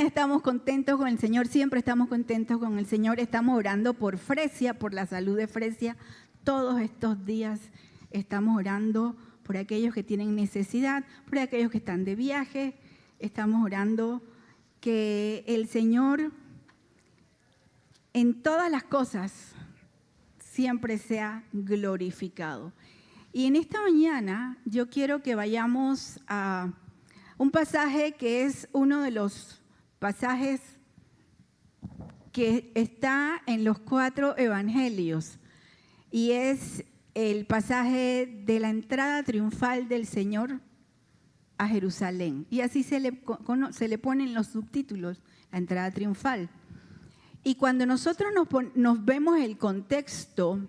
Estamos contentos con el Señor, siempre estamos contentos con el Señor. Estamos orando por Fresia, por la salud de Fresia. Todos estos días estamos orando por aquellos que tienen necesidad, por aquellos que están de viaje. Estamos orando que el Señor en todas las cosas siempre sea glorificado. Y en esta mañana yo quiero que vayamos a un pasaje que es uno de los pasajes que está en los 4 evangelios y es el pasaje de la entrada triunfal del Señor a Jerusalén. Y así se le ponen los subtítulos, la entrada triunfal. Y cuando nosotros nos vemos el contexto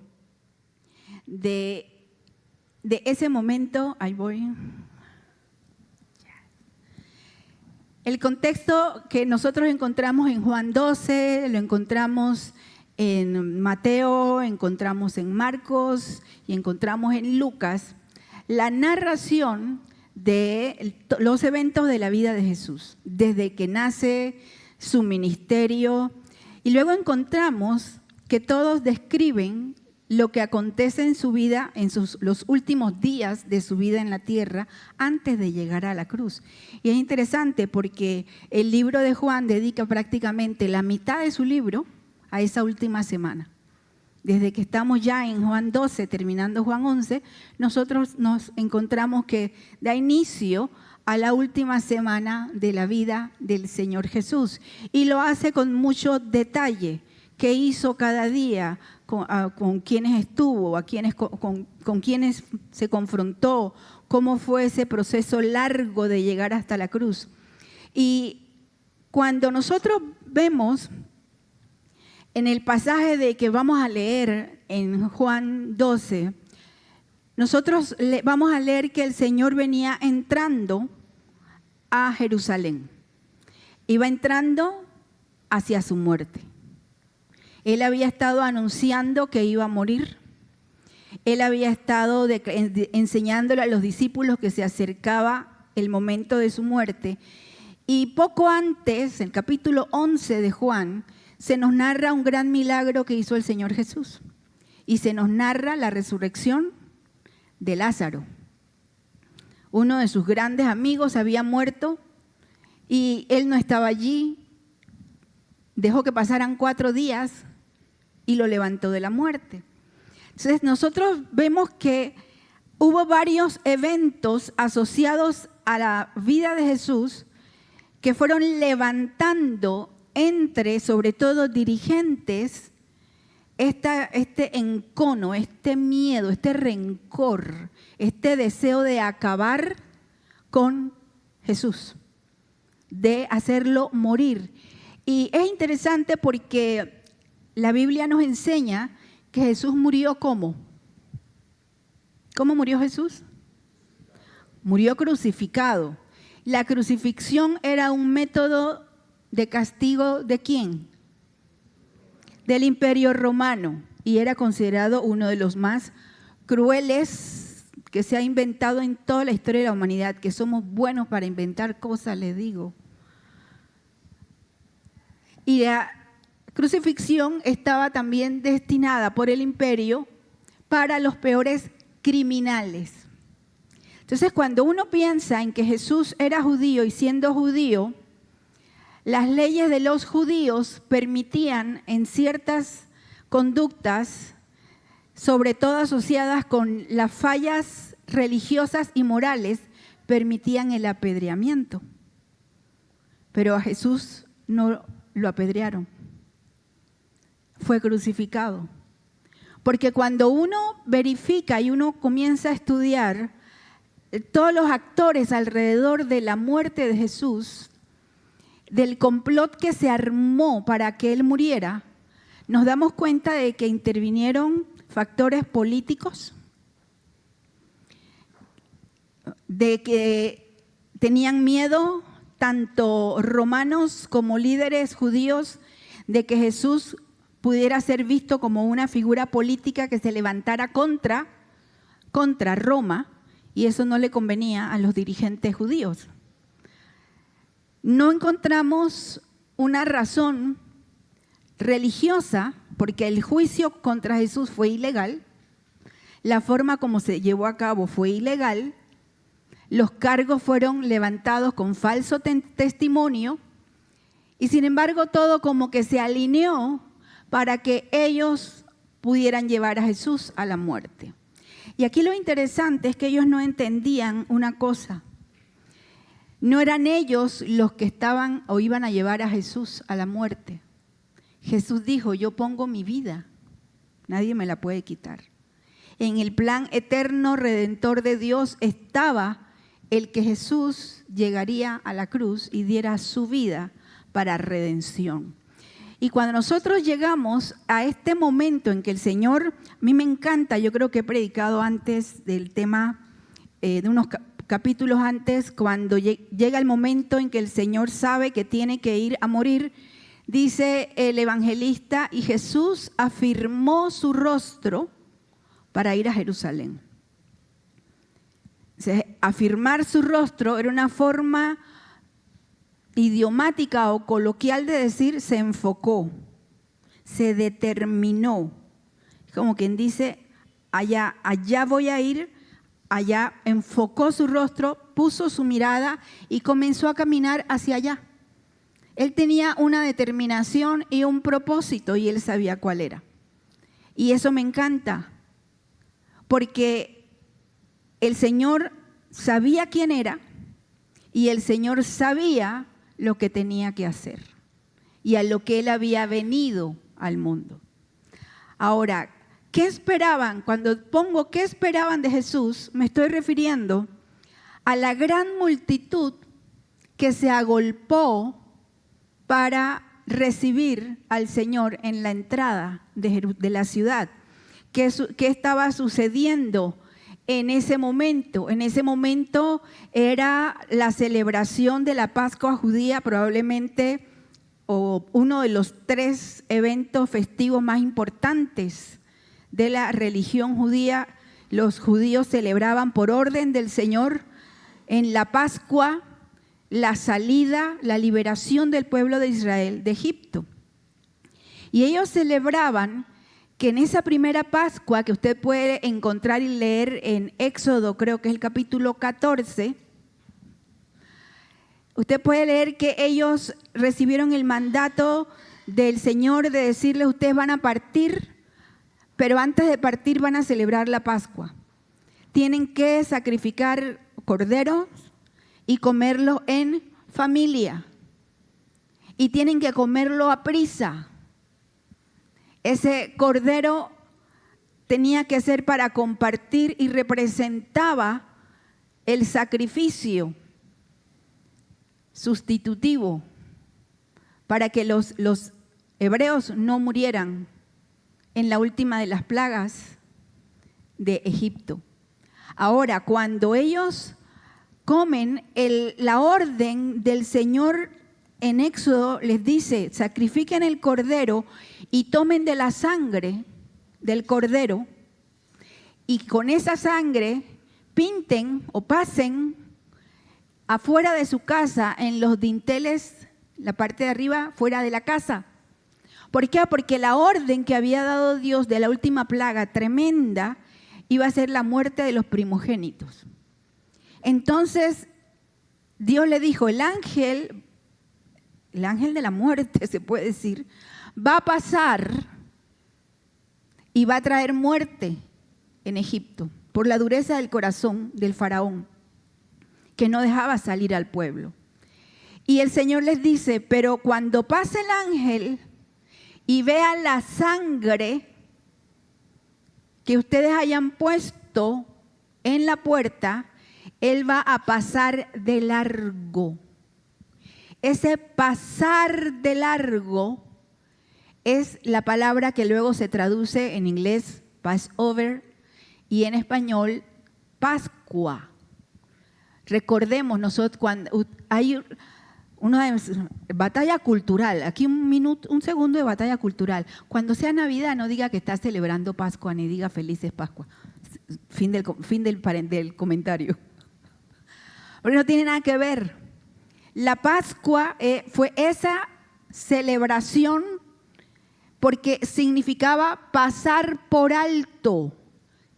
de ese momento, ahí voy. El contexto que nosotros encontramos en Juan 12, lo encontramos en Mateo, encontramos en Marcos y encontramos en Lucas, la narración de los eventos de la vida de Jesús, desde que nace, su ministerio, y luego encontramos que todos describen lo que acontece en su vida, en los últimos días de su vida en la tierra, antes de llegar a la cruz. Y es interesante porque el libro de Juan dedica prácticamente la mitad de su libro a esa última semana. Desde que estamos ya en Juan 12, terminando Juan 11, nosotros nos encontramos que da inicio a la última semana de la vida del Señor Jesús. Y lo hace con mucho detalle. ¿Qué hizo cada día? Con quienes estuvo, con quienes se confrontó, cómo fue ese proceso largo de llegar hasta la cruz. Y cuando nosotros vemos en el pasaje de que vamos a leer en Juan 12, nosotros vamos a leer que el Señor venía entrando a Jerusalén. Iba entrando hacia su muerte. Él había estado anunciando que iba a morir. Él había estado enseñándole a los discípulos que se acercaba el momento de su muerte. Y poco antes, en el capítulo 11 de Juan, se nos narra un gran milagro que hizo el Señor Jesús. Y se nos narra la resurrección de Lázaro. Uno de sus grandes amigos había muerto y él no estaba allí. Dejó que pasaran 4 días y lo levantó de la muerte. Entonces nosotros vemos que hubo varios eventos asociados a la vida de Jesús que fueron levantando entre, sobre todo, dirigentes, este encono, este miedo, este rencor, este deseo de acabar con Jesús, de hacerlo morir. Y es interesante porque la Biblia nos enseña que Jesús murió ¿cómo? ¿Cómo murió Jesús? Murió crucificado. La crucifixión era un método de castigo ¿de quién? Del Imperio Romano, y era considerado uno de los más crueles que se ha inventado en toda la historia de la humanidad, que somos buenos para inventar cosas, les digo. Y la crucifixión estaba también destinada por el imperio para los peores criminales. Entonces, cuando uno piensa en que Jesús era judío y siendo judío, las leyes de los judíos permitían en ciertas conductas, sobre todo asociadas con las fallas religiosas y morales, permitían el apedreamiento. Pero a Jesús no lo apedrearon. Fue crucificado. Porque cuando uno verifica y uno comienza a estudiar todos los actores alrededor de la muerte de Jesús, del complot que se armó para que él muriera, nos damos cuenta de que intervinieron factores políticos, de que tenían miedo tanto romanos como líderes judíos de que Jesús pudiera ser visto como una figura política que se levantara contra Roma, y eso no le convenía a los dirigentes judíos. no encontramos una razón religiosa, porque el juicio contra Jesús fue ilegal, la forma como se llevó a cabo fue ilegal, los cargos fueron levantados con falso testimonio y sin embargo todo como que se alineó para que ellos pudieran llevar a Jesús a la muerte. Y aquí lo interesante es que ellos no entendían una cosa. No eran ellos los que estaban o iban a llevar a Jesús a la muerte. Jesús dijo, yo pongo mi vida, nadie me la puede quitar. En el plan eterno redentor de Dios estaba el que Jesús llegaría a la cruz y diera su vida para redención. Y cuando nosotros llegamos a este momento en que el Señor, a mí me encanta, yo creo que he predicado antes del tema, de unos capítulos antes, cuando llega el momento en que el Señor sabe que tiene que ir a morir, dice el evangelista, y Jesús afirmó su rostro para ir a Jerusalén. O sea, afirmar su rostro era una forma idiomática o coloquial de decir se enfocó, se determinó. Como quien dice, allá voy a ir, allá enfocó su rostro, puso su mirada y comenzó a caminar hacia allá. Él tenía una determinación y un propósito y él sabía cuál era. Y eso me encanta, porque el Señor sabía quién era y el Señor sabía lo que tenía que hacer y a lo que Él había venido al mundo. Ahora, ¿qué esperaban? Cuando pongo ¿qué esperaban de Jesús? Me estoy refiriendo a la gran multitud que se agolpó para recibir al Señor en la entrada de la ciudad. ¿Qué estaba sucediendo en ese momento? En ese momento era la celebración de la Pascua judía, probablemente uno de los 3 eventos festivos más importantes de la religión judía. Los judíos celebraban por orden del Señor en la Pascua la salida, la liberación del pueblo de Israel de Egipto. Y ellos celebraban que en esa primera Pascua, que usted puede encontrar y leer en Éxodo, creo que es el capítulo 14, usted puede leer que ellos recibieron el mandato del Señor de decirles, ustedes van a partir, pero antes de partir van a celebrar la Pascua. Tienen que sacrificar corderos y comerlo en familia. Y tienen que comerlo a prisa. Ese cordero tenía que ser para compartir y representaba el sacrificio sustitutivo para que los hebreos no murieran en la última de las plagas de Egipto. Ahora, cuando ellos comen, la orden del Señor en Éxodo les dice, sacrifiquen el cordero y tomen de la sangre del cordero y con esa sangre pinten o pasen afuera de su casa en los dinteles, la parte de arriba, fuera de la casa. ¿Por qué? Porque la orden que había dado Dios de la última plaga tremenda iba a ser la muerte de los primogénitos. Entonces, Dios le dijo, el ángel de la muerte, se puede decir, va a pasar y va a traer muerte en Egipto por la dureza del corazón del faraón, que no dejaba salir al pueblo. Y el Señor les dice, pero cuando pase el ángel y vea la sangre que ustedes hayan puesto en la puerta, Él va a pasar de largo. Ese pasar de largo es la palabra que luego se traduce en inglés Passover y en español Pascua. Recordemos nosotros cuando hay una batalla cultural, aquí un segundo de batalla cultural. Cuando sea Navidad no diga que está celebrando Pascua ni diga felices Pascua. Fin del comentario. Porque no tiene nada que ver. La Pascua fue esa celebración porque significaba pasar por alto.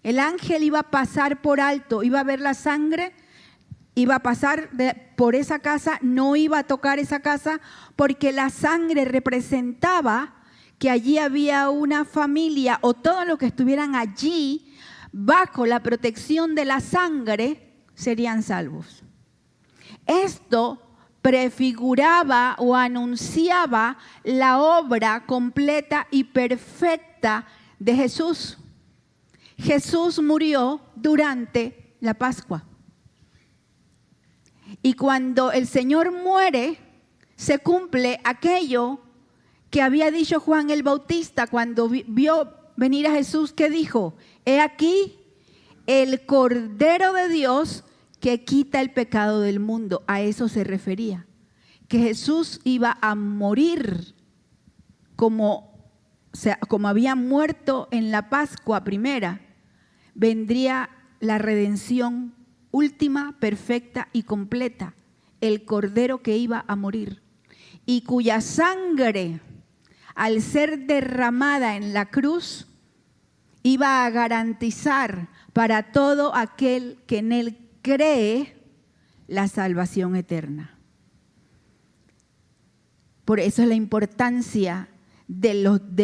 El ángel iba a pasar por alto, iba a ver la sangre, iba a pasar por esa casa, no iba a tocar esa casa porque la sangre representaba que allí había una familia o todos los que estuvieran allí bajo la protección de la sangre serían salvos. Esto prefiguraba o anunciaba la obra completa y perfecta de Jesús. Jesús murió durante la Pascua. Y cuando el Señor muere, se cumple aquello que había dicho Juan el Bautista cuando vio venir a Jesús, que dijo: he aquí el Cordero de Dios que quita el pecado del mundo. A eso se refería, que Jesús iba a morir como había muerto en la Pascua primera, vendría la redención última, perfecta y completa, el Cordero que iba a morir y cuya sangre, al ser derramada en la cruz, iba a garantizar para todo aquel que en él cree la salvación eterna. Por eso es la importancia de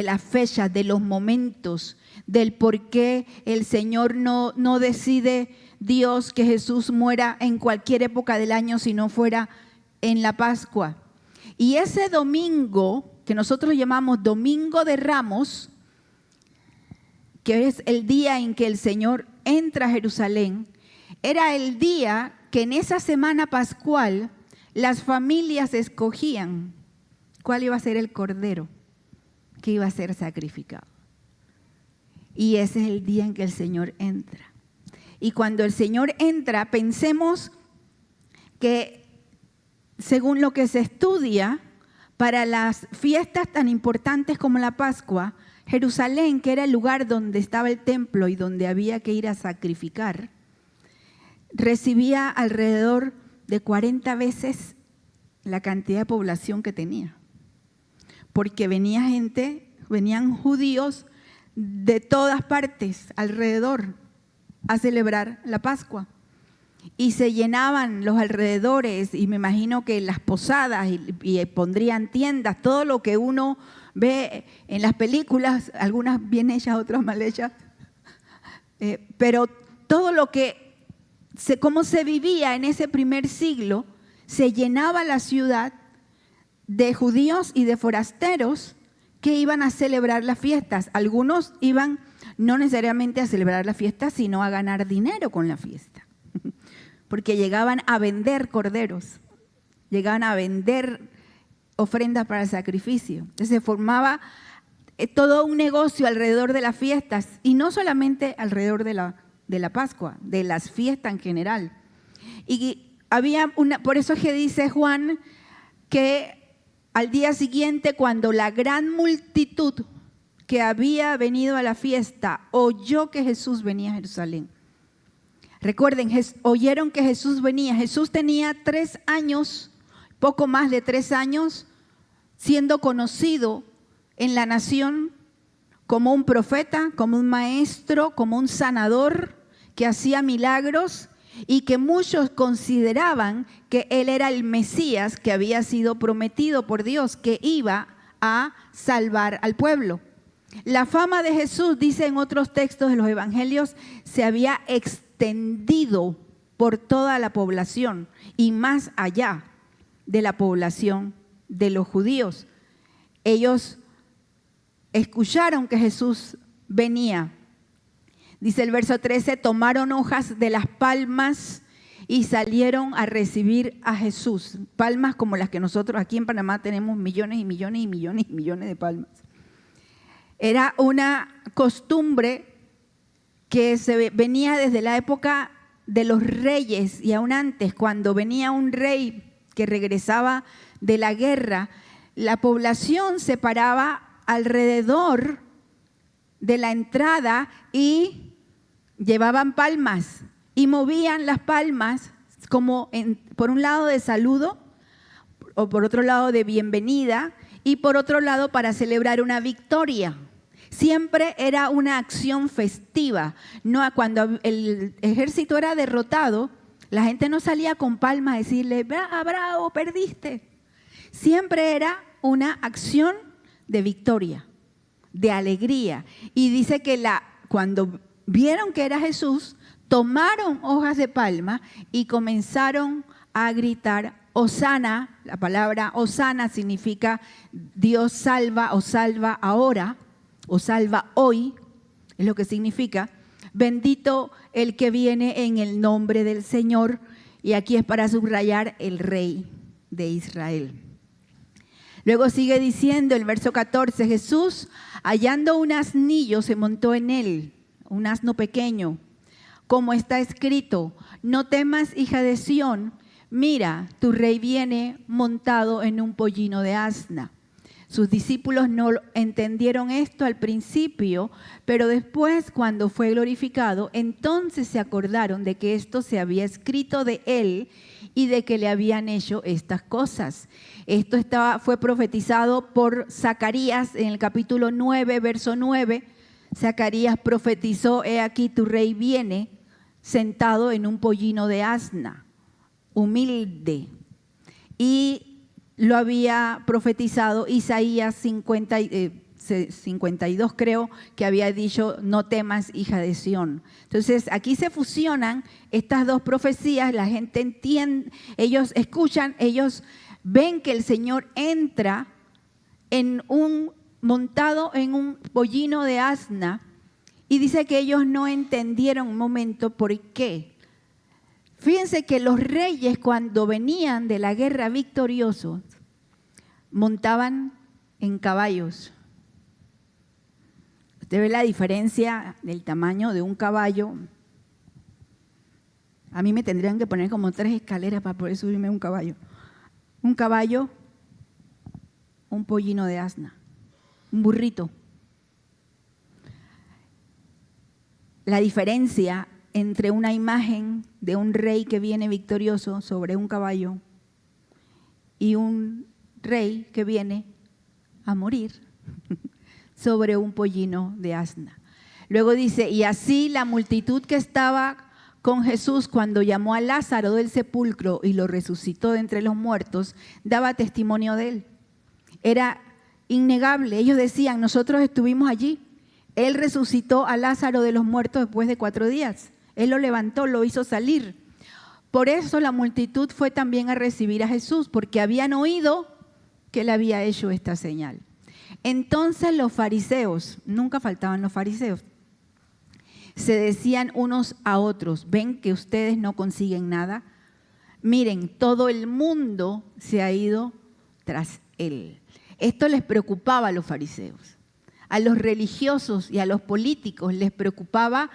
las fechas, de los momentos, del por qué el Señor no decide Dios que Jesús muera en cualquier época del año si no fuera en la Pascua. Y ese domingo, que nosotros llamamos Domingo de Ramos, que es el día en que el Señor entra a Jerusalén, era el día que en esa semana pascual las familias escogían cuál iba a ser el cordero que iba a ser sacrificado. Y ese es el día en que el Señor entra. Y cuando el Señor entra, pensemos que según lo que se estudia, para las fiestas tan importantes como la Pascua, Jerusalén, que era el lugar donde estaba el templo y donde había que ir a sacrificar, recibía alrededor de 40 veces la cantidad de población que tenía. Porque venían judíos de todas partes alrededor a celebrar la Pascua. Y se llenaban los alrededores, y me imagino que las posadas y pondrían tiendas, todo lo que uno ve en las películas, algunas bien hechas, otras mal hechas, pero todo lo que, cómo se vivía en ese primer siglo, se llenaba la ciudad de judíos y de forasteros que iban a celebrar las fiestas. Algunos iban no necesariamente a celebrar la fiesta, sino a ganar dinero con la fiesta, porque llegaban a vender corderos, llegaban a vender ofrendas para el sacrificio. Entonces se formaba todo un negocio alrededor de las fiestas, y no solamente alrededor de la Pascua, de las fiestas en general. Y había por eso es que dice Juan que al día siguiente, cuando la gran multitud que había venido a la fiesta oyó que Jesús venía a Jerusalén. Recuerden, oyeron que Jesús venía. Jesús tenía 3 años, poco más de 3 años, siendo conocido en la nación como un profeta, como un maestro, como un sanador que hacía milagros, y que muchos consideraban que él era el Mesías que había sido prometido por Dios, que iba a salvar al pueblo. La fama de Jesús, dice en otros textos de los evangelios, se había extendido por toda la población y más allá de la población de los judíos. Ellos escucharon que Jesús venía. Dice el verso 13, tomaron hojas de las palmas y salieron a recibir a Jesús. Palmas como las que nosotros aquí en Panamá tenemos millones y millones y millones y millones de palmas. Era una costumbre que venía desde la época de los reyes y aún antes, cuando venía un rey que regresaba de la guerra, la población se paraba alrededor de la entrada y llevaban palmas y movían las palmas como por un lado de saludo o por otro lado de bienvenida, y por otro lado para celebrar una victoria. Siempre era una acción festiva. No, cuando el ejército era derrotado, la gente no salía con palmas a decirle, bravo, perdiste. Siempre era una acción de victoria, de alegría. Y dice que cuando vieron que era Jesús, tomaron hojas de palma y comenzaron a gritar, Hosana. La palabra Hosana significa Dios salva o salva ahora o salva hoy, es lo que significa. Bendito el que viene en el nombre del Señor. Y aquí es para subrayar el Rey de Israel. Luego sigue diciendo el verso 14, Jesús, hallando un asnillo, se montó en él, un asno pequeño, como está escrito, no temas, hija de Sión, mira, tu rey viene montado en un pollino de asna. Sus discípulos no entendieron esto al principio, pero después, cuando fue glorificado, entonces se acordaron de que esto se había escrito de él y de que le habían hecho estas cosas. Esto fue profetizado por Zacarías en el capítulo 9, verso 9. Zacarías profetizó, he aquí tu rey viene sentado en un pollino de asna, humilde. Y lo había profetizado Isaías 52, creo, que había dicho, no temas, hija de Sión. Entonces, aquí se fusionan estas dos profecías, la gente entiende, ellos escuchan, ellos ven que el Señor entra montado en un pollino de asna, y dice que ellos no entendieron un momento por qué. Fíjense que los reyes, cuando venían de la guerra victoriosos, montaban en caballos. Usted ve la diferencia del tamaño de un caballo. A mí me tendrían que poner como 3 escaleras para poder subirme a un caballo. Un caballo, un pollino de asna, un burrito. La diferencia entre una imagen de un rey que viene victorioso sobre un caballo y un rey que viene a morir sobre un pollino de asna. Luego dice, y así la multitud que estaba con Jesús cuando llamó a Lázaro del sepulcro y lo resucitó de entre los muertos, daba testimonio de él. Era innegable. Ellos decían, nosotros estuvimos allí. Él resucitó a Lázaro de los muertos después de 4 días. Él lo levantó, lo hizo salir. Por eso la multitud fue también a recibir a Jesús, porque habían oído que él había hecho esta señal. Entonces los fariseos, nunca faltaban los fariseos, se decían unos a otros, ven que ustedes no consiguen nada. Miren, todo el mundo se ha ido tras él. Esto les preocupaba a los fariseos. A los religiosos y a los políticos les preocupaba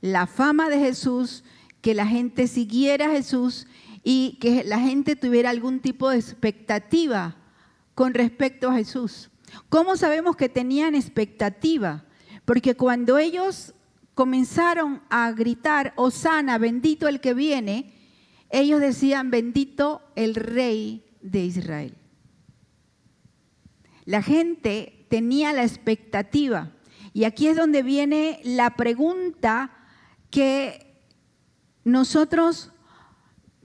la fama de Jesús, que la gente siguiera a Jesús y que la gente tuviera algún tipo de expectativa con respecto a Jesús. ¿Cómo sabemos que tenían expectativa? Porque cuando ellos comenzaron a gritar, Hosana, bendito el que viene, ellos decían, bendito el Rey de Israel. La gente tenía la expectativa. Y aquí es donde viene la pregunta que nosotros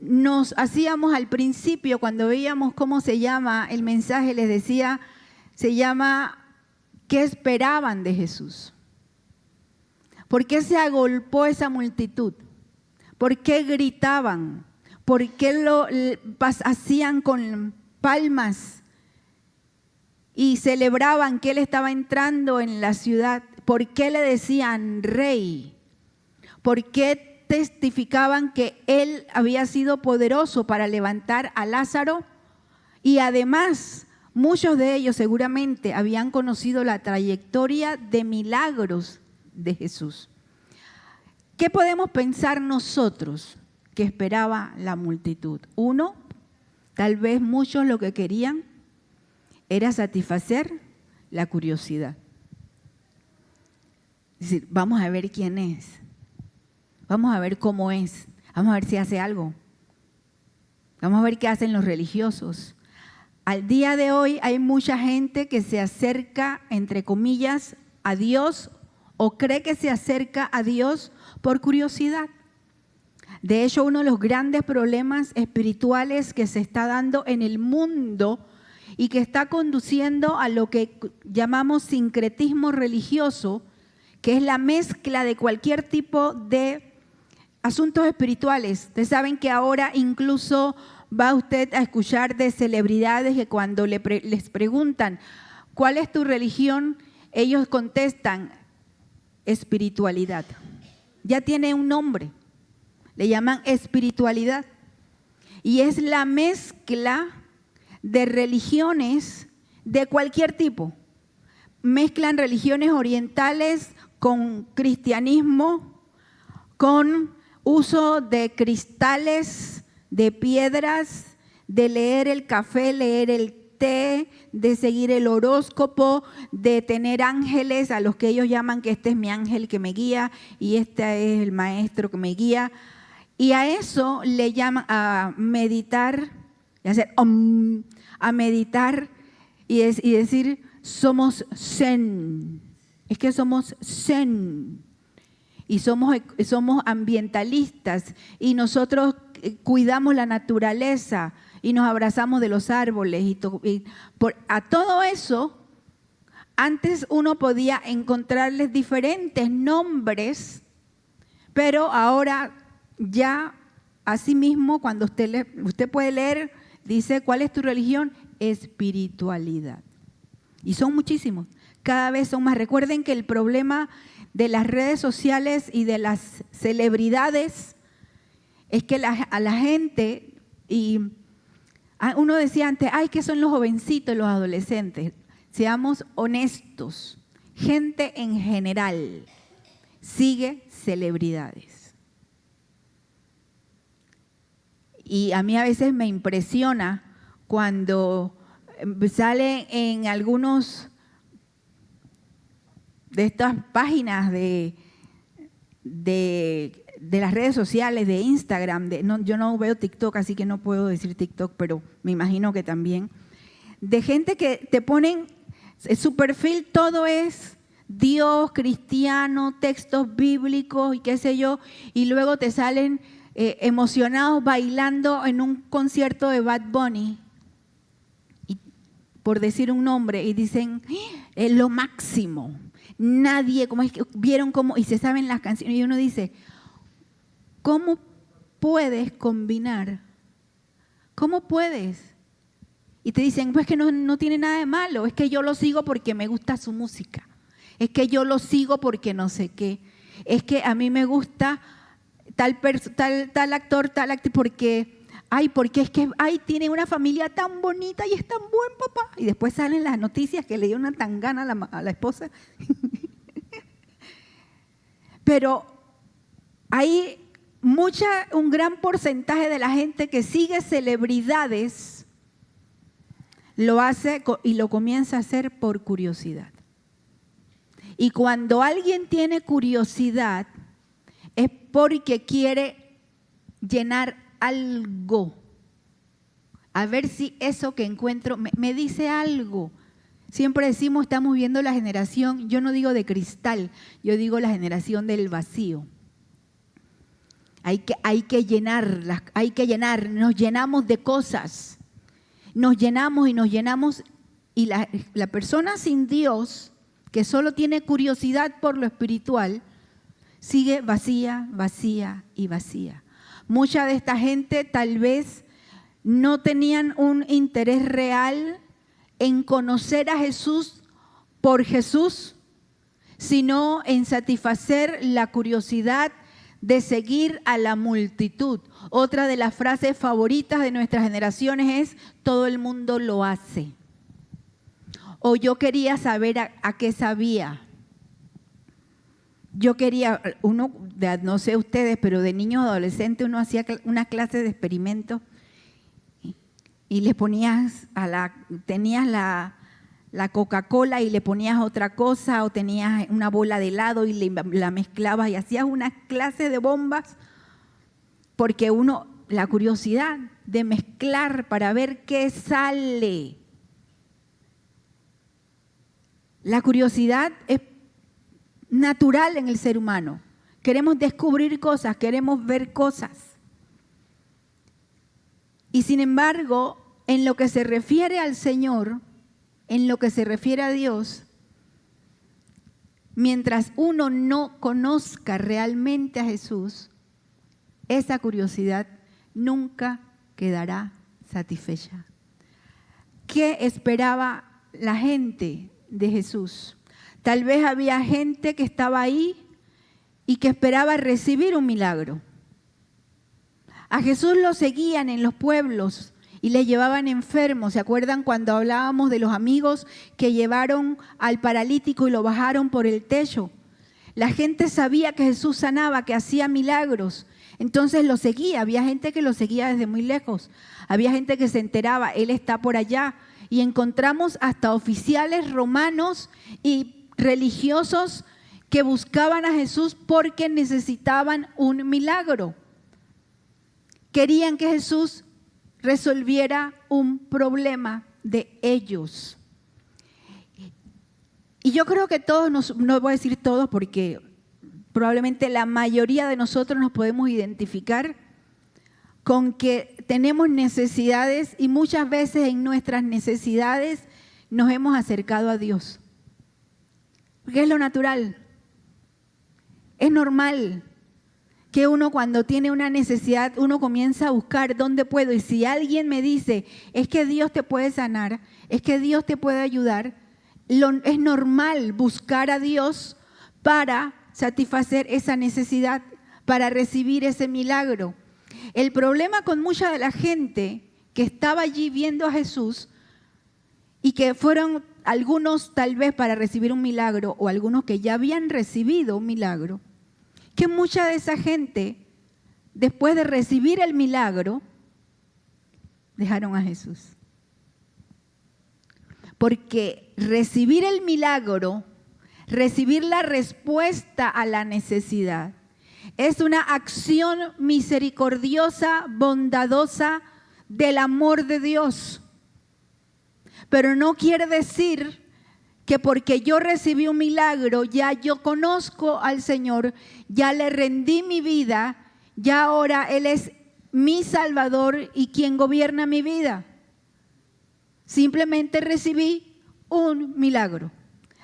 nos hacíamos al principio cuando veíamos cómo se llama el mensaje, les decía, se llama, ¿qué esperaban de Jesús? ¿Por qué se agolpó esa multitud? ¿Por qué gritaban? ¿Por qué lo hacían con palmas y celebraban que él estaba entrando en la ciudad? ¿Por qué le decían rey? ¿Por qué testificaban que él había sido poderoso para levantar a Lázaro? Y además, muchos de ellos seguramente habían conocido la trayectoria de milagros de Jesús. ¿Qué podemos pensar nosotros que esperaba la multitud? Uno, tal vez muchos lo que querían era satisfacer la curiosidad. Es decir, vamos a ver quién es, vamos a ver cómo es, vamos a ver si hace algo, vamos a ver qué hacen los religiosos, Al día de hoy hay mucha gente que se acerca, entre comillas, a Dios o cree que se acerca a Dios por curiosidad. De hecho, uno de los grandes problemas espirituales que se está dando en el mundo y que está conduciendo a lo que llamamos sincretismo religioso, que es la mezcla de cualquier tipo de asuntos espirituales. Ustedes saben que ahora incluso va usted a escuchar de celebridades que cuando les preguntan, ¿cuál es tu religión? Ellos contestan, espiritualidad. Ya tiene un nombre, le llaman espiritualidad. Y es la mezcla de religiones de cualquier tipo. Mezclan religiones orientales con cristianismo, con uso de cristales, de piedras, de leer el café, leer el té, de seguir el horóscopo, de tener ángeles a los que ellos llaman que este es mi ángel que me guía y este es el maestro que me guía. Y a eso le llaman a meditar, a meditar y decir somos zen. Es que somos zen y somos ambientalistas y nosotros cuidamos la naturaleza y nos abrazamos de los árboles. A todo eso, antes uno podía encontrarles diferentes nombres, pero ahora ya así mismo cuando usted puede leer, dice, ¿cuál es tu religión? Espiritualidad. Y son muchísimos, cada vez son más. Recuerden que el problema de las redes sociales y de las celebridades es que a la gente, y uno decía antes, ay, que son los jovencitos, los adolescentes. Seamos honestos, gente en general sigue celebridades. Y a mí a veces me impresiona cuando sale en algunos de estas páginas de las redes sociales, de Instagram, yo no veo TikTok, así que no puedo decir TikTok, pero me imagino que también, de gente que te ponen, su perfil todo es Dios, cristiano, textos bíblicos y qué sé yo, y luego te salen emocionados bailando en un concierto de Bad Bunny, por decir un nombre, y dicen, es lo máximo. Nadie, como es que vieron cómo, y se saben las canciones, y uno dice, ¿cómo puedes combinar? ¿Cómo puedes? Y te dicen, pues que no tiene nada de malo, es que yo lo sigo porque me gusta su música, es que yo lo sigo porque no sé qué, es que a mí me gusta tal actor, tal actriz, porque es que tiene una familia tan bonita y es tan buen papá. Y después salen las noticias que le dio una tangana a la esposa. Pero hay un gran porcentaje de la gente que sigue celebridades, lo hace y lo comienza a hacer por curiosidad. Y cuando alguien tiene curiosidad, es porque quiere llenar algo, a ver si eso que encuentro me dice algo. Siempre decimos, estamos viendo la generación, yo no digo de cristal, yo digo la generación del vacío. Hay que llenar, nos llenamos de cosas, nos llenamos, y la persona sin Dios, que solo tiene curiosidad por lo espiritual, sigue vacía, vacía y vacía. Mucha de esta gente tal vez no tenían un interés real en conocer a Jesús por Jesús, sino en satisfacer la curiosidad de seguir a la multitud. Otra de las frases favoritas de nuestras generaciones es, todo el mundo lo hace. O yo quería saber a qué sabía. Yo quería, no sé ustedes, pero de niños o adolescentes uno hacía una clase de experimentos y le ponías tenías la Coca-Cola y le ponías otra cosa, o tenías una bola de helado y la mezclabas y hacías una clase de bombas, porque uno la curiosidad de mezclar para ver qué sale. La curiosidad es natural en el ser humano. Queremos descubrir cosas, queremos ver cosas. Y sin embargo, en lo que se refiere al Señor, en lo que se refiere a Dios, mientras uno no conozca realmente a Jesús, esa curiosidad nunca quedará satisfecha. ¿Qué esperaba la gente de Jesús? Tal vez había gente que estaba ahí y que esperaba recibir un milagro. A Jesús lo seguían en los pueblos y le llevaban enfermos. ¿Se acuerdan cuando hablábamos de los amigos que llevaron al paralítico y lo bajaron por el techo? La gente sabía que Jesús sanaba, que hacía milagros. Entonces lo seguía. Había gente que lo seguía desde muy lejos. Había gente que se enteraba, Él está por allá. Y encontramos hasta oficiales romanos y religiosos que buscaban a Jesús porque necesitaban un milagro. Querían que Jesús resolviera un problema de ellos. Y yo creo que todos, no voy a decir todos porque probablemente la mayoría de nosotros nos podemos identificar con que tenemos necesidades y muchas veces en nuestras necesidades nos hemos acercado a Dios. Porque es lo natural. Es normal que uno cuando tiene una necesidad, uno comienza a buscar dónde puedo. Y si alguien me dice, es que Dios te puede sanar, es que Dios te puede ayudar, es normal buscar a Dios para satisfacer esa necesidad, para recibir ese milagro. El problema con mucha de la gente que estaba allí viendo a Jesús y que fueron algunos tal vez para recibir un milagro o algunos que ya habían recibido un milagro, que mucha de esa gente, después de recibir el milagro, dejaron a Jesús. Porque recibir el milagro, recibir la respuesta a la necesidad, es una acción misericordiosa, bondadosa del amor de Dios. Pero no quiere decir que porque yo recibí un milagro, ya yo conozco al Señor, ya le rendí mi vida, ya ahora Él es mi Salvador y quien gobierna mi vida. Simplemente recibí un milagro,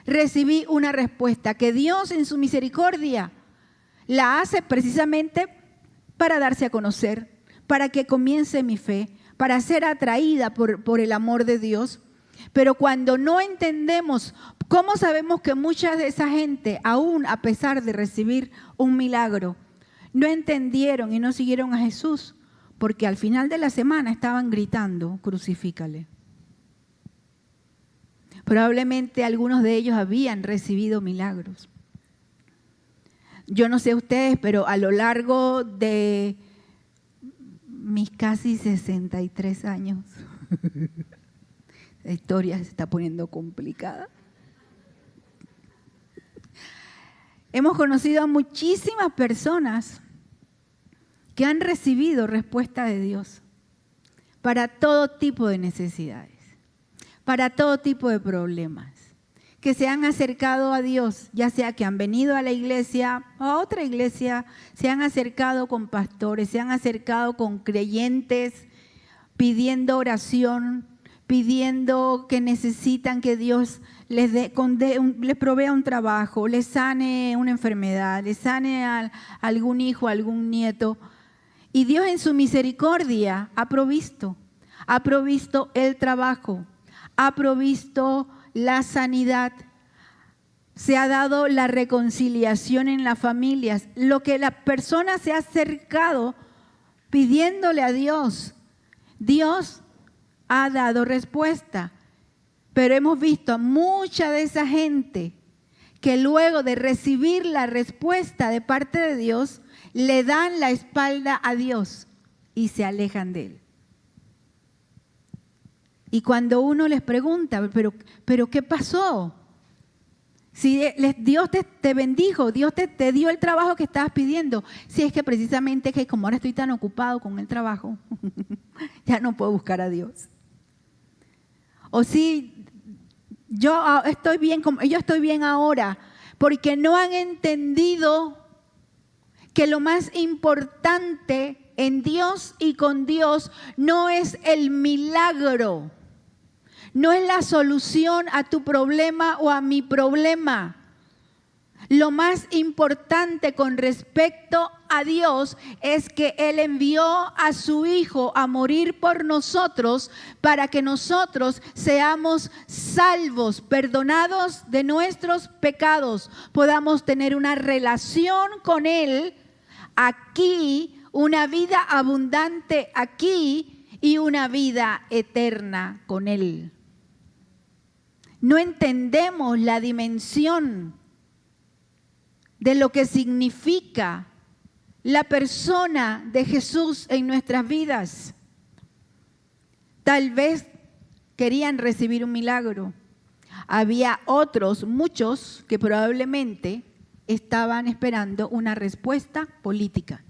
recibí una respuesta que Dios en su misericordia la hace precisamente para darse a conocer, para que comience mi fe, para ser atraída por el amor de Dios. Pero cuando no entendemos, ¿cómo sabemos que mucha de esa gente, aún a pesar de recibir un milagro, no entendieron y no siguieron a Jesús? Porque al final de la semana estaban gritando, crucifícale. Probablemente algunos de ellos habían recibido milagros. Yo no sé ustedes, pero a lo largo de mis casi 63 años, la historia se está poniendo complicada. Hemos conocido a muchísimas personas que han recibido respuesta de Dios para todo tipo de necesidades, para todo tipo de problemas, que se han acercado a Dios, ya sea que han venido a la iglesia o a otra iglesia, se han acercado con pastores, se han acercado con creyentes, pidiendo oración, pidiendo que necesitan que Dios les provea un trabajo, les sane una enfermedad, les sane a algún hijo, a algún nieto. Y Dios en su misericordia ha provisto el trabajo, ha provisto la sanidad, se ha dado la reconciliación en las familias. Lo que la persona se ha acercado pidiéndole a Dios, Dios ha dado respuesta. Pero hemos visto a mucha de esa gente que luego de recibir la respuesta de parte de Dios, le dan la espalda a Dios y se alejan de Él. Y cuando uno les pregunta, ¿pero qué pasó? Si Dios te bendijo, Dios te dio el trabajo que estabas pidiendo. Si es que precisamente que como ahora estoy tan ocupado con el trabajo, ya no puedo buscar a Dios. O si yo estoy bien ahora, porque no han entendido que lo más importante en Dios y con Dios no es el milagro. No es la solución a tu problema o a mi problema. Lo más importante con respecto a Dios es que Él envió a su Hijo a morir por nosotros para que nosotros seamos salvos, perdonados de nuestros pecados, podamos tener una relación con Él aquí, una vida abundante aquí y una vida eterna con Él. No entendemos la dimensión de lo que significa la persona de Jesús en nuestras vidas. Tal vez querían recibir un milagro. Había otros, muchos, que probablemente estaban esperando una respuesta política.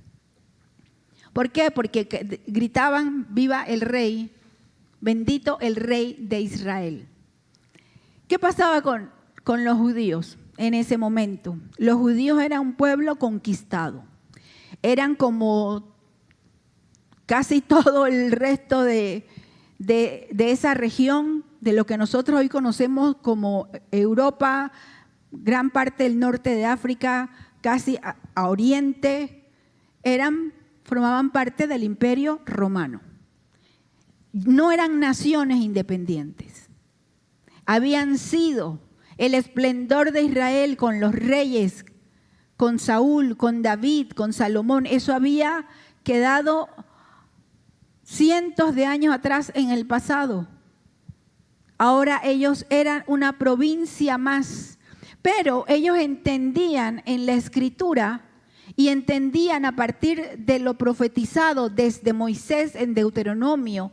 ¿Por qué? Porque gritaban, viva el rey, bendito el rey de Israel. ¿Qué pasaba con los judíos en ese momento? Los judíos eran un pueblo conquistado. Eran como casi todo el resto de esa región, de lo que nosotros hoy conocemos como Europa, gran parte del norte de África, casi a Oriente, formaban parte del Imperio Romano. No eran naciones independientes. Habían sido el esplendor de Israel con los reyes, con Saúl, con David, con Salomón. Eso había quedado cientos de años atrás en el pasado. Ahora ellos eran una provincia más, pero ellos entendían en la Escritura y entendían a partir de lo profetizado desde Moisés en Deuteronomio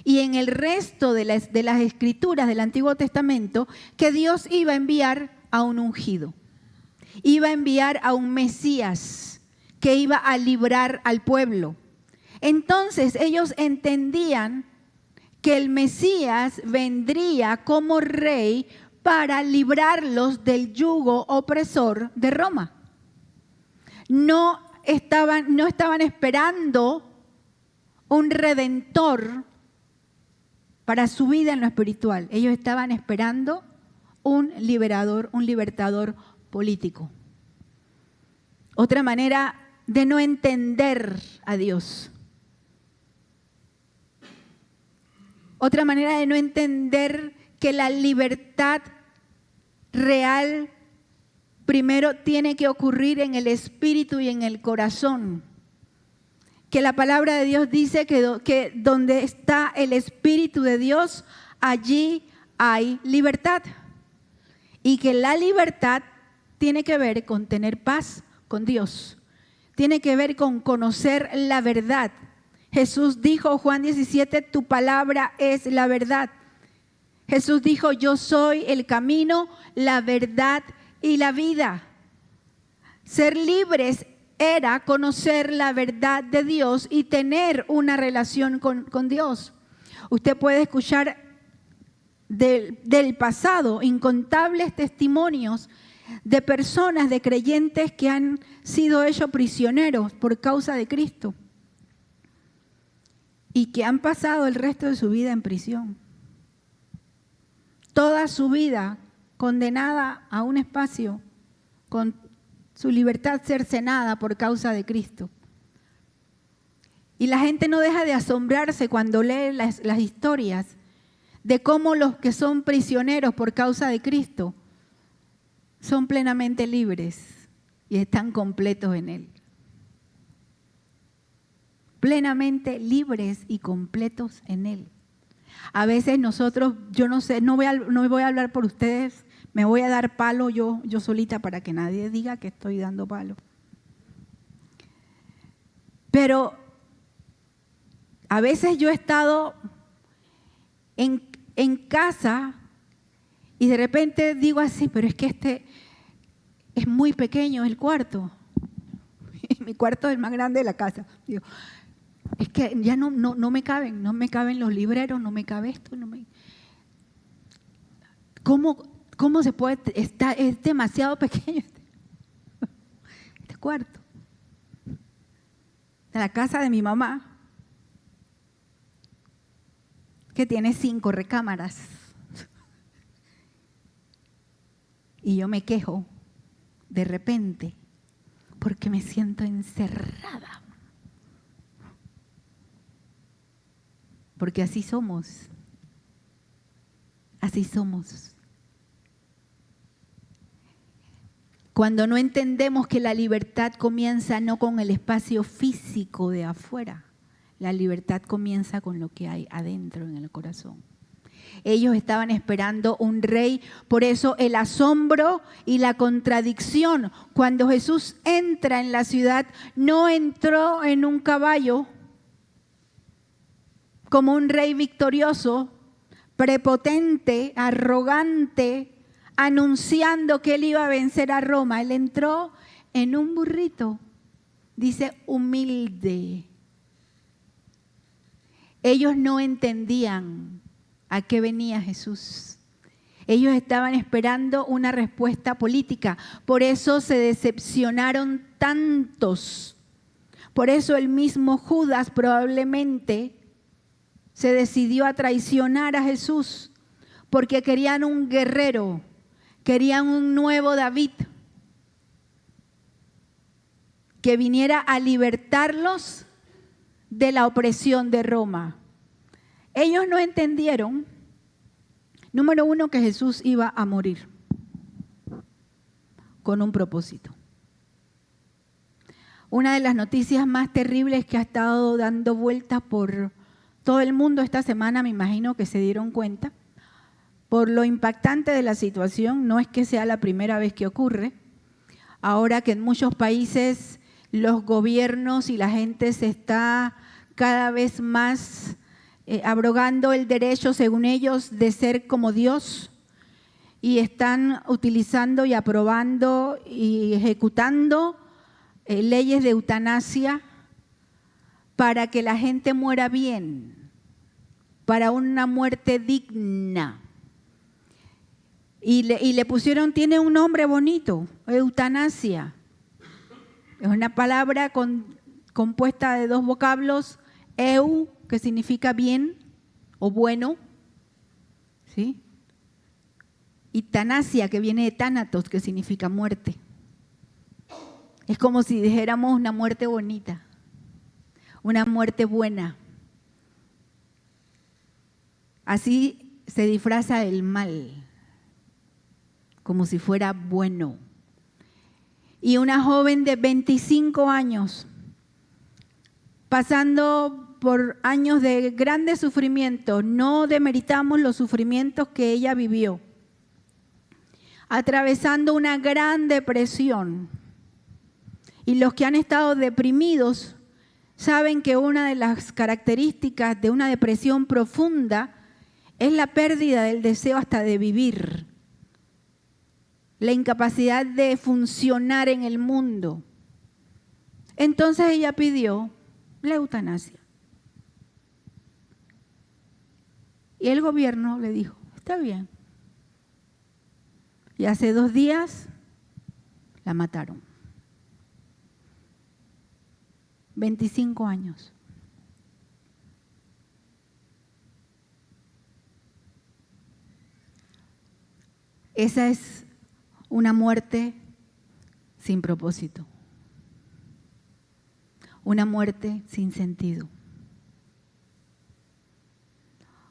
y en el resto de las Escrituras del Antiguo Testamento, que Dios iba a enviar a un ungido, iba a enviar a un Mesías que iba a librar al pueblo. Entonces ellos entendían que el Mesías vendría como rey para librarlos del yugo opresor de Roma. No estaban esperando un redentor para su vida en lo espiritual. Ellos estaban esperando un libertador político. Otra manera de no entender a Dios. Otra manera de no entender que la libertad real primero tiene que ocurrir en el espíritu y en el corazón. Que la palabra de Dios dice que donde está el Espíritu de Dios, allí hay libertad. Y que la libertad tiene que ver con tener paz con Dios. Tiene que ver con conocer la verdad. Jesús dijo, Juan 17, tu palabra es la verdad. Jesús dijo, yo soy el camino, la verdad y la vida. Ser libres era conocer la verdad de Dios y tener una relación con Dios. Usted puede escuchar del pasado incontables testimonios de personas, de creyentes que han sido hechos prisioneros por causa de Cristo y que han pasado el resto de su vida en prisión. Toda su vida condenada a un espacio con su libertad cercenada por causa de Cristo. Y la gente no deja de asombrarse cuando lee las historias de cómo los que son prisioneros por causa de Cristo son plenamente libres y están completos en Él. Plenamente libres y completos en Él. A veces nosotros, yo no sé, no voy a hablar por ustedes, me voy a dar palo yo solita para que nadie diga que estoy dando palo. Pero a veces yo he estado en casa Y de repente digo así, pero es que este es muy pequeño el cuarto. Mi cuarto es el más grande de la casa. Digo, es que ya no me caben los libreros, no me cabe esto. ¿Cómo se puede? Es demasiado pequeño este cuarto. La casa de mi mamá, que tiene 5 recámaras. Y yo me quejo de repente porque me siento encerrada. Porque así somos. Así somos. Cuando no entendemos que la libertad comienza no con el espacio físico de afuera, la libertad comienza con lo que hay adentro en el corazón. Ellos estaban esperando un rey, por eso el asombro y la contradicción. Cuando Jesús entra en la ciudad, no entró en un caballo como un rey victorioso, prepotente, arrogante, anunciando que él iba a vencer a Roma. Él entró en un burrito, dice humilde. Ellos no entendían a qué venía Jesús. Ellos estaban esperando una respuesta política. Por eso se decepcionaron tantos. Por eso el mismo Judas probablemente se decidió a traicionar a Jesús, porque querían un guerrero, querían un nuevo David que viniera a libertarlos de la opresión de Roma. Ellos no entendieron, número uno, que Jesús iba a morir con un propósito. Una de las noticias más terribles que ha estado dando vueltas por todo el mundo esta semana, me imagino que se dieron cuenta, por lo impactante de la situación, no es que sea la primera vez que ocurre, ahora que en muchos países los gobiernos y la gente se está cada vez más abrogando el derecho, según ellos, de ser como Dios, y están utilizando y aprobando y ejecutando leyes de eutanasia para que la gente muera bien, para una muerte digna. Y le pusieron, tiene un nombre bonito, eutanasia. Es una palabra compuesta de 2 vocablos, eu, que significa bien o bueno, ¿sí? Y tanasia, que viene de tánatos, que significa muerte. Es como si dijéramos una muerte bonita, una muerte buena. Así se disfraza el mal, como si fuera bueno. Y una joven de 25 años, pasando por años de grandes sufrimientos, no demeritamos los sufrimientos que ella vivió, atravesando una gran depresión. Y los que han estado deprimidos saben que una de las características de una depresión profunda es la pérdida del deseo hasta de vivir, la incapacidad de funcionar en el mundo. Entonces ella pidió la eutanasia. Y el gobierno le dijo, está bien. Y hace 2 días la mataron. 25 años. Esa es una muerte sin propósito. Una muerte sin sentido.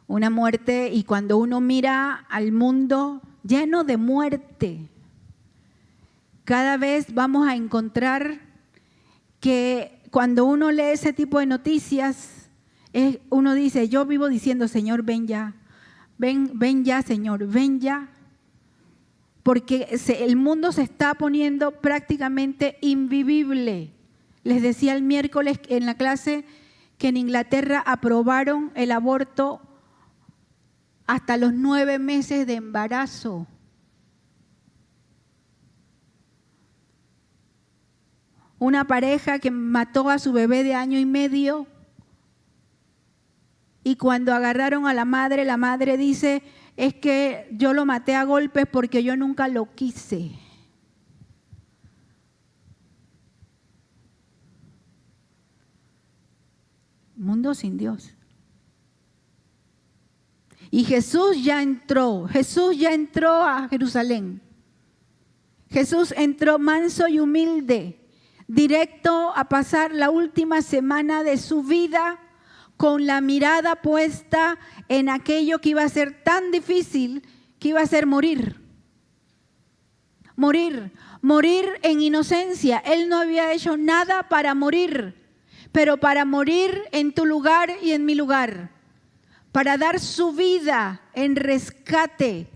Una muerte, y cuando uno mira al mundo lleno de muerte, cada vez vamos a encontrar que cuando uno lee ese tipo de noticias, uno dice, yo vivo diciendo, Señor, ven ya, ven ya, Señor, ven ya, porque el mundo se está poniendo prácticamente invivible. Les decía el miércoles en la clase que en Inglaterra aprobaron el aborto hasta los 9 meses de embarazo. Una pareja que mató a su bebé de 1 año y medio, y cuando agarraron a la madre dice, es que yo lo maté a golpes porque yo nunca lo quise. Mundo sin Dios. Y Jesús ya entró a Jerusalén. Jesús entró manso y humilde, directo a pasar la última semana de su vida con la mirada puesta en aquello que iba a ser tan difícil, que iba a ser morir. Morir en inocencia. Él no había hecho nada para morir, pero para morir en tu lugar y en mi lugar, para dar su vida en rescate,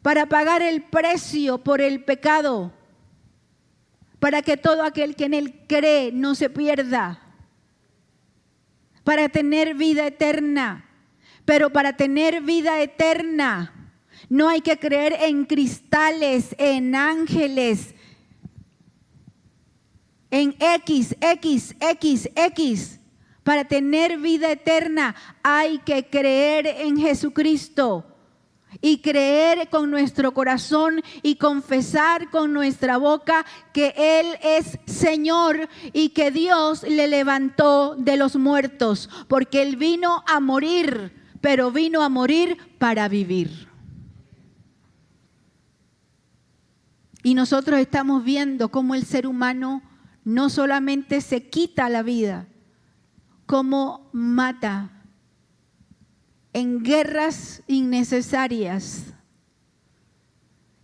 para pagar el precio por el pecado, para que todo aquel que en Él cree no se pierda, para tener vida eterna. Pero para tener vida eterna no hay que creer en cristales, en ángeles, en X. Para tener vida eterna hay que creer en Jesucristo y creer con nuestro corazón y confesar con nuestra boca que Él es Señor y que Dios le levantó de los muertos, porque Él vino a morir, pero vino a morir para vivir. Y nosotros estamos viendo cómo el ser humano no solamente se quita la vida, cómo mata en guerras innecesarias,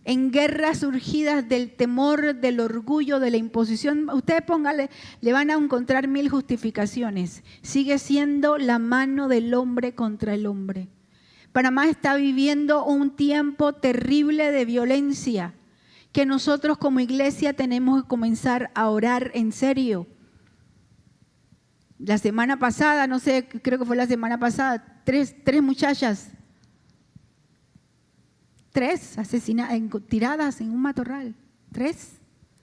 en guerras surgidas del temor, del orgullo, de la imposición. Ustedes pónganle, le van a encontrar 1000 justificaciones. Sigue siendo la mano del hombre contra el hombre. Panamá está viviendo un tiempo terrible de violencia que nosotros como iglesia tenemos que comenzar a orar en serio. La semana pasada, no sé, creo que fue la semana pasada, tres muchachas, 3 asesinadas, tiradas en un matorral, 3.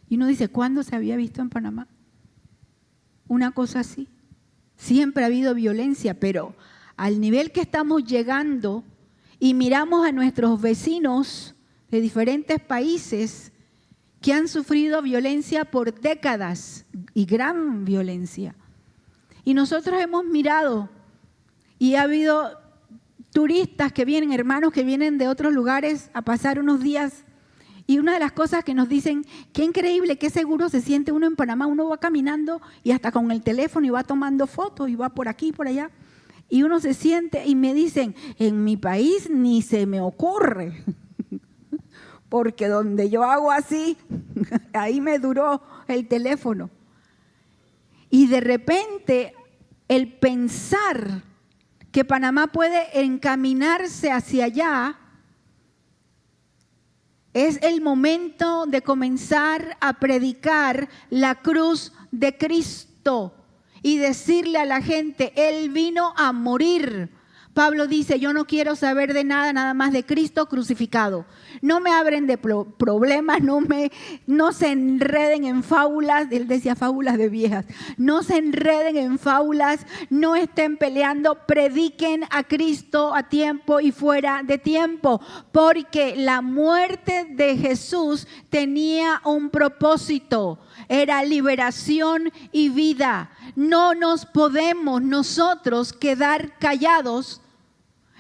Y uno dice, ¿cuándo se había visto en Panamá una cosa así? Siempre ha habido violencia, pero al nivel que estamos llegando y miramos a nuestros vecinos de diferentes países que han sufrido violencia por décadas y gran violencia. Y nosotros hemos mirado y ha habido turistas que vienen, hermanos que vienen de otros lugares a pasar unos días. Y una de las cosas que nos dicen, qué increíble, qué seguro se siente uno en Panamá. Uno va caminando y hasta con el teléfono y va tomando fotos y va por aquí y por allá. Y uno se siente y me dicen, en mi país ni se me ocurre. Porque donde yo hago así, ahí me duró el teléfono. Y de repente, el pensar que Panamá puede encaminarse hacia allá, es el momento de comenzar a predicar la cruz de Cristo y decirle a la gente, Él vino a morir. Pablo dice, yo no quiero saber de nada más de Cristo crucificado. No me hablen de problemas, no se enreden en fábulas, él decía fábulas de viejas, no se enreden en fábulas, no estén peleando, prediquen a Cristo a tiempo y fuera de tiempo, porque la muerte de Jesús tenía un propósito, era liberación y vida. No nos podemos nosotros quedar callados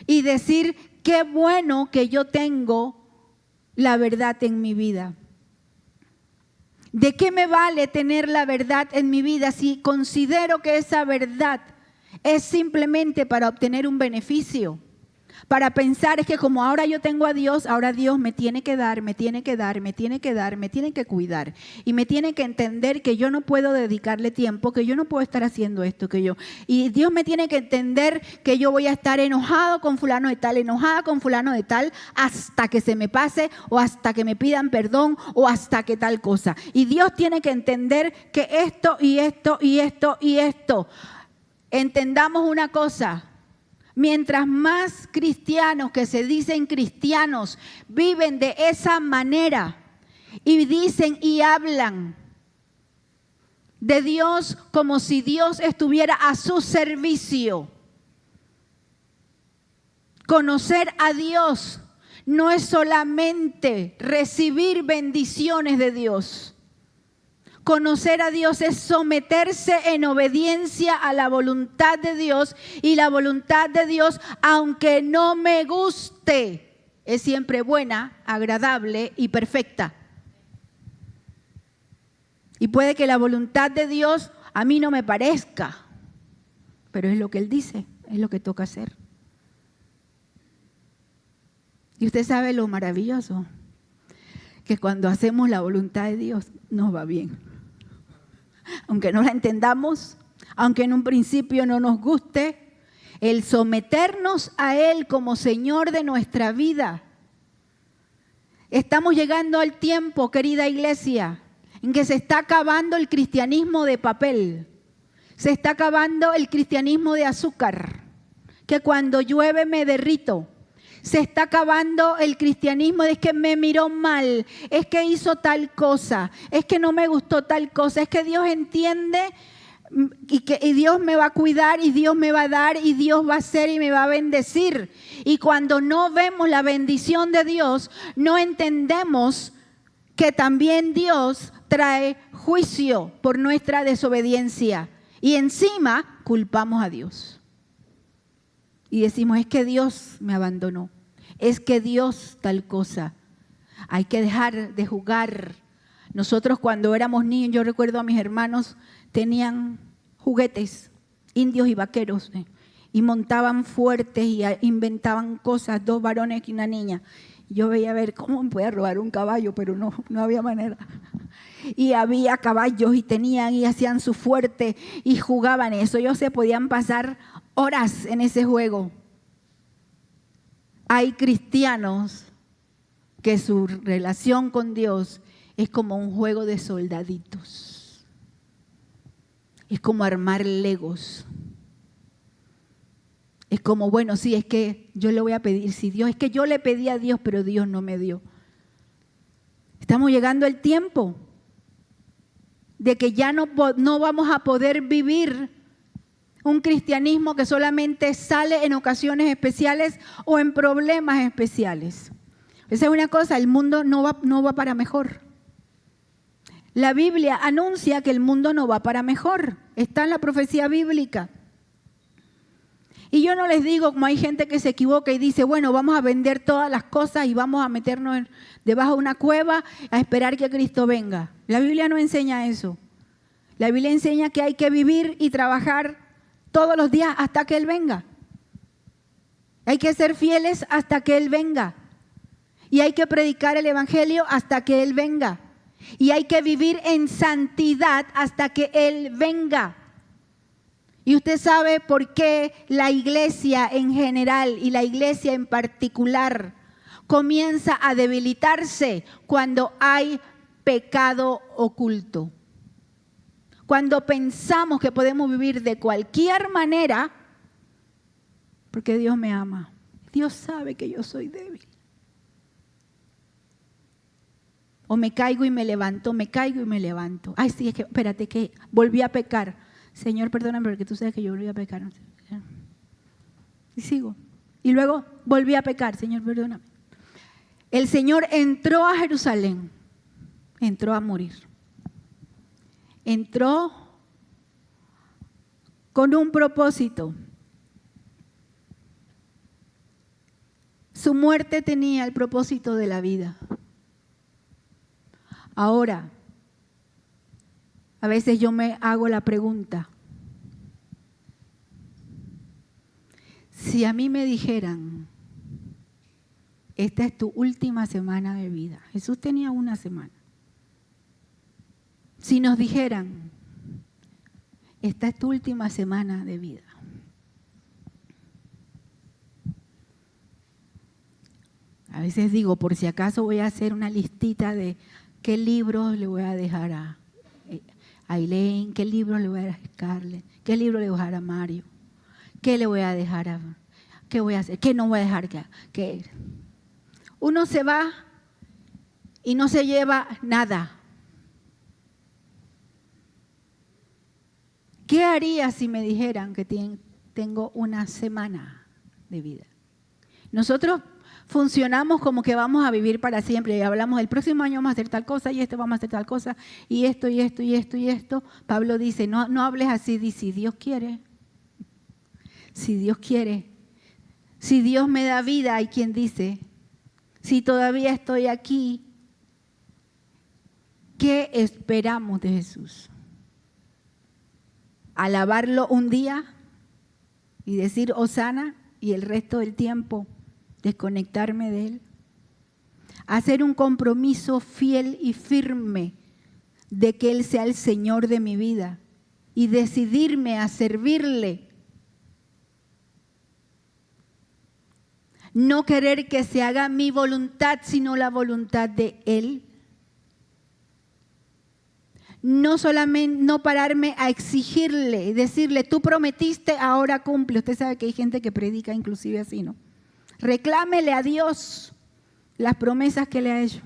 y decir, qué bueno que yo tengo la verdad en mi vida. ¿De qué me vale tener la verdad en mi vida si considero que esa verdad es simplemente para obtener un beneficio? Para pensar es que como ahora yo tengo a Dios, ahora Dios me tiene que dar, me tiene que cuidar. Y me tiene que entender que yo no puedo dedicarle tiempo, que yo no puedo estar haciendo esto, y Dios me tiene que entender que yo voy a estar enojado con fulano de tal, enojada con fulano de tal, hasta que se me pase, o hasta que me pidan perdón, o hasta que tal cosa. Y Dios tiene que entender que esto y esto y esto y esto. Entendamos una cosa. Mientras más cristianos que se dicen cristianos viven de esa manera y dicen y hablan de Dios como si Dios estuviera a su servicio. Conocer a Dios no es solamente recibir bendiciones de Dios. Conocer a Dios es someterse en obediencia a la voluntad de Dios, y la voluntad de Dios, aunque no me guste, es siempre buena, agradable y perfecta. Y puede que la voluntad de Dios a mí no me parezca, pero es lo que Él dice, es lo que toca hacer. Y usted sabe lo maravilloso, que cuando hacemos la voluntad de Dios nos va bien. Aunque no la entendamos, aunque en un principio no nos guste, el someternos a Él como Señor de nuestra vida. Estamos llegando al tiempo, querida iglesia, en que se está acabando el cristianismo de papel, se está acabando el cristianismo de azúcar, que cuando llueve me derrito. Se está acabando el cristianismo de que me miró mal, es que hizo tal cosa, es que no me gustó tal cosa, es que Dios entiende y Dios me va a cuidar y Dios me va a dar y Dios va a hacer y me va a bendecir. Y cuando no vemos la bendición de Dios, no entendemos que también Dios trae juicio por nuestra desobediencia. Y encima culpamos a Dios. Y decimos, es que Dios me abandonó, es que Dios tal cosa. Hay que dejar de jugar. Nosotros cuando éramos niños, yo recuerdo a mis hermanos, tenían juguetes, indios y vaqueros, y montaban fuertes y inventaban cosas, 2 varones y una niña. Yo veía a ver cómo me podía robar un caballo, pero no había manera. Y había caballos y tenían y hacían su fuerte y jugaban eso. Ellos se podían pasar horas en ese juego. Hay cristianos que su relación con Dios es como un juego de soldaditos. Es como armar legos. Es como, bueno, sí, es que yo le voy a pedir, si Dios, es que yo le pedí a Dios, pero Dios no me dio. Estamos llegando al tiempo de que ya no vamos a poder vivir un cristianismo que solamente sale en ocasiones especiales o en problemas especiales. Esa es una cosa, el mundo no va para mejor. La Biblia anuncia que el mundo no va para mejor. Está en la profecía bíblica. Y yo no les digo, como hay gente que se equivoca y dice, bueno, vamos a vender todas las cosas y vamos a meternos debajo de una cueva a esperar que Cristo venga. La Biblia no enseña eso. La Biblia enseña que hay que vivir y trabajar todos los días hasta que Él venga. Hay que ser fieles hasta que Él venga. Y hay que predicar el Evangelio hasta que Él venga. Y hay que vivir en santidad hasta que Él venga. Y usted sabe por qué la iglesia en general y la iglesia en particular comienza a debilitarse cuando hay pecado oculto. Cuando pensamos que podemos vivir de cualquier manera, porque Dios me ama. Dios sabe que yo soy débil. O me caigo y me levanto, me caigo y me levanto. Ay, sí, es que, espérate, que volví a pecar. Señor, perdóname porque tú sabes que yo volví a pecar. Y sigo. Y luego volví a pecar. Señor, perdóname. El Señor entró a Jerusalén. Entró a morir. Entró con un propósito. Su muerte tenía el propósito de la vida. Ahora, a veces yo me hago la pregunta, si a mí me dijeran, esta es tu última semana de vida, Jesús tenía una semana. Si nos dijeran, esta es tu última semana de vida, a veces digo, por si acaso voy a hacer una listita de qué libros le voy a dejar a Elaine, qué libros le voy a dejar a Scarlett, qué libro le voy a dejar a Mario, qué le voy a dejar ¿qué voy a hacer? ¿Qué no voy a dejar que uno se va y no se lleva nada? ¿Qué haría si me dijeran que tengo una semana de vida? Nosotros funcionamos como que vamos a vivir para siempre y hablamos el próximo año vamos a hacer tal cosa y vamos a hacer tal cosa y esto y esto y esto y esto. Pablo dice, no hables así, dice, si Dios quiere, si Dios quiere, si Dios me da vida, hay quien dice, si todavía estoy aquí, ¿qué esperamos de Jesús? ¿Alabarlo un día y decir hosana y el resto del tiempo desconectarme de Él? Hacer un compromiso fiel y firme de que Él sea el Señor de mi vida y decidirme a servirle. No querer que se haga mi voluntad, sino la voluntad de Él. No solamente, no pararme a exigirle, decirle, tú prometiste, ahora cumple. Usted sabe que hay gente que predica inclusive así, ¿no? Reclámele a Dios las promesas que le ha hecho.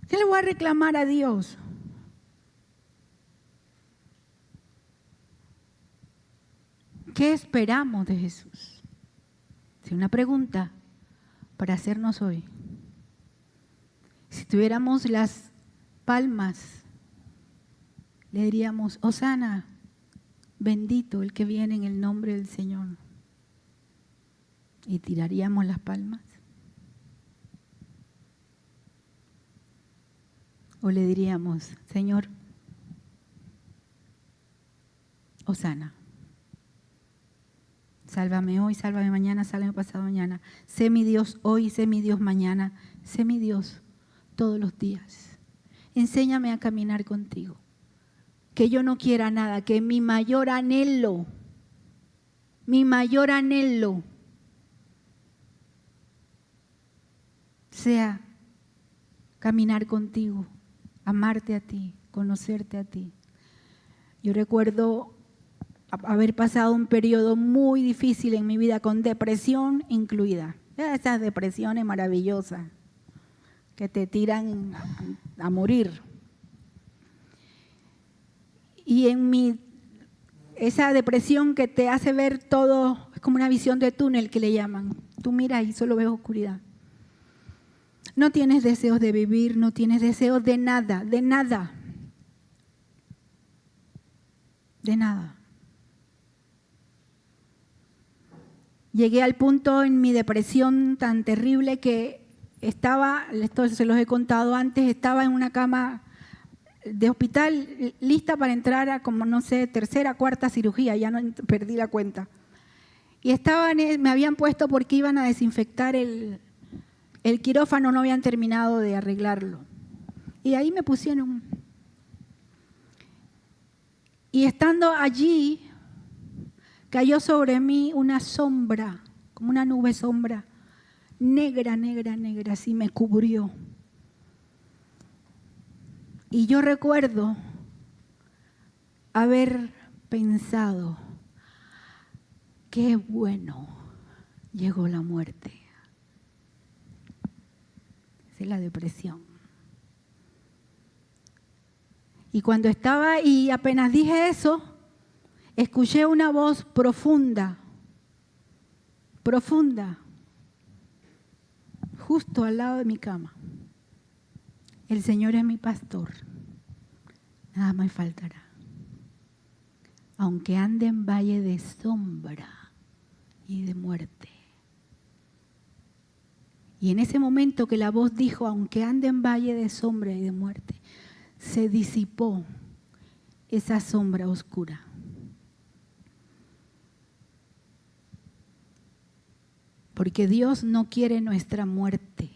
¿Qué le voy a reclamar a Dios? ¿Qué esperamos de Jesús? Es una pregunta para hacernos hoy. Si tuviéramos las palmas, le diríamos, hosana, bendito el que viene en el nombre del Señor. Y tiraríamos las palmas. O le diríamos, Señor, hosana. Sálvame hoy, sálvame mañana, sálvame pasado mañana. Sé mi Dios hoy, sé mi Dios mañana, sé mi Dios todos los días. Enséñame a caminar contigo. Que yo no quiera nada, que mi mayor anhelo sea caminar contigo, amarte a ti, conocerte a ti. Yo recuerdo haber pasado un periodo muy difícil en mi vida con depresión incluida. Esas depresiones maravillosas que te tiran a morir. Y esa depresión que te hace ver todo, es como una visión de túnel que le llaman. Tú miras y solo ves oscuridad. No tienes deseos de vivir, no tienes deseos de nada, de nada. De nada. Llegué al punto en mi depresión tan terrible que esto se los he contado antes, estaba en una cama de hospital lista para entrar a como no sé, tercera, cuarta cirugía, ya no perdí la cuenta. Y me habían puesto porque iban a desinfectar el quirófano, no habían terminado de arreglarlo. Y ahí me pusieron. Y estando allí, cayó sobre mí una sombra, como una nube sombra, negra, negra, negra, así me cubrió. Y yo recuerdo haber pensado, qué bueno, llegó la muerte. Esa es la depresión. Y cuando estaba y apenas dije eso, escuché una voz profunda, profunda, justo al lado de mi cama. El Señor es mi pastor, nada me faltará. Aunque ande en valle de sombra y de muerte. Y en ese momento que la voz dijo, aunque ande en valle de sombra y de muerte, se disipó esa sombra oscura. Porque Dios no quiere nuestra muerte.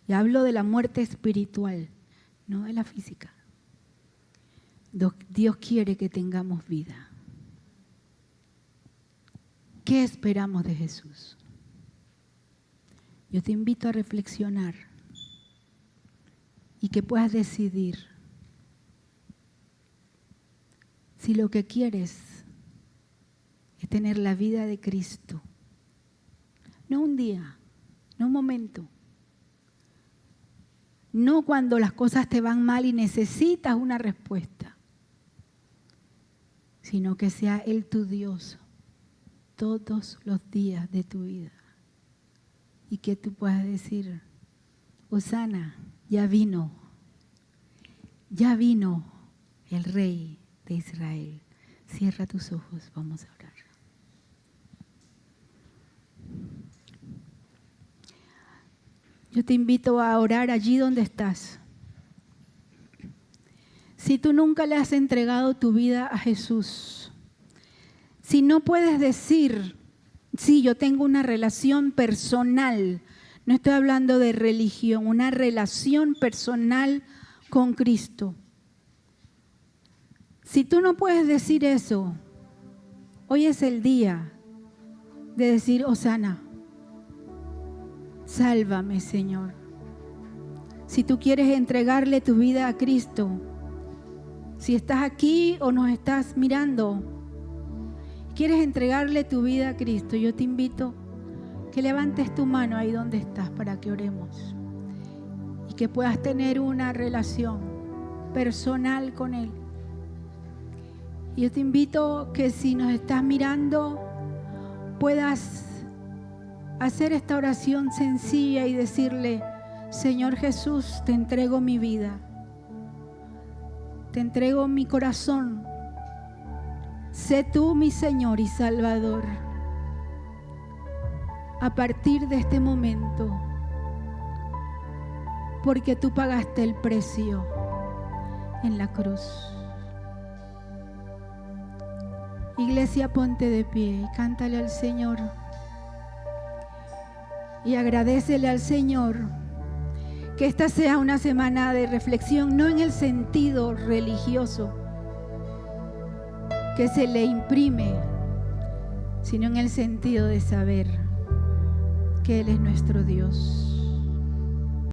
Y hablo de la muerte espiritual, no de la física. Dios quiere que tengamos vida. ¿Qué esperamos de Jesús? Yo te invito a reflexionar y que puedas decidir si lo que quieres es tener la vida de Cristo No un día, no un momento. No cuando las cosas te van mal y necesitas una respuesta, sino que sea Él tu Dios todos los días de tu vida. Y que tú puedas decir, Hosana, ya vino el Rey de Israel. Cierra tus ojos, vamos a orar. Yo te invito a orar allí donde estás. Si tú nunca le has entregado tu vida a Jesús, si no puedes decir, sí, yo tengo una relación personal, no estoy hablando de religión, una relación personal con Cristo. Si tú no puedes decir eso, hoy es el día de decir, Hosana, sálvame, Señor. Si tú quieres entregarle tu vida a Cristo, si estás aquí o nos estás mirando, quieres entregarle tu vida a Cristo, yo te invito que levantes tu mano ahí donde estás para que oremos y que puedas tener una relación personal con Él. Yo te invito que si nos estás mirando puedas hacer esta oración sencilla y decirle, Señor Jesús, te entrego mi vida, te entrego mi corazón, sé tú mi Señor y Salvador. A partir de este momento, porque tú pagaste el precio en la cruz. Iglesia, ponte de pie y cántale al Señor y agradécele al Señor. Que esta sea una semana de reflexión, no en el sentido religioso que se le imprime, sino en el sentido de saber que Él es nuestro Dios.